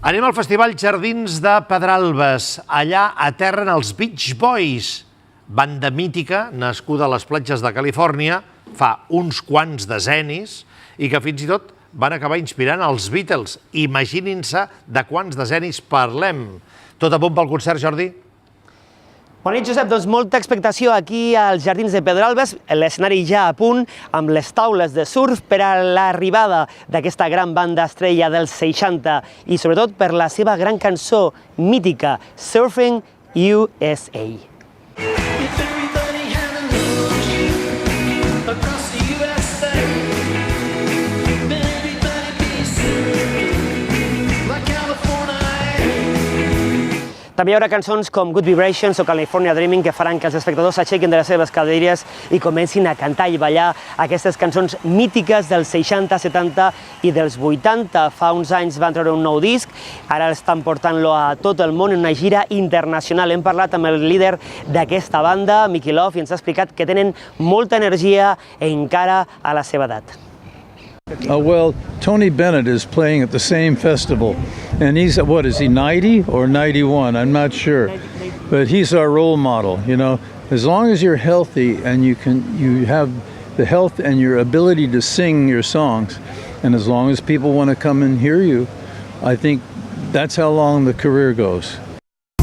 Anem al Festival Jardins de Pedralbes. Allà aterren els Beach Boys, banda mítica nascuda a les platges de Califòrnia fa uns quants decennis i que fins i tot van acabar inspirant els Beatles. Imaginin-se de quants decennis parlem. Tot a punt pel concert, Jordi? Bona nit, Josep. Doncs molta expectació aquí als Jardins de Pedralbes, l'escenari ja a punt, amb les taules de surf per a l'arribada d'aquesta gran banda estrella dels 60 i sobretot per la seva gran cançó mítica, Surfing USA. També hi haurà cançons com Good Vibrations o California Dreaming que faran que els espectadors s'aixequin de les seves cadires i comencin a cantar i ballar aquestes cançons mítiques dels 60, 70 i dels 80. Fa uns anys van treure un nou disc, ara estan portant-lo a tot el món en una gira internacional. Hem parlat amb el líder d'aquesta banda, Mickey Love, i ens ha explicat que tenen molta energia encara a la seva edat. Well, Tony Bennett is playing at the same festival, and he's, what is he, 90 or 91? I'm not sure, but he's our role model. You know, as long as you're healthy and you have the health and your ability to sing your songs, and as long as people want to come and hear you, I think that's how long the career goes.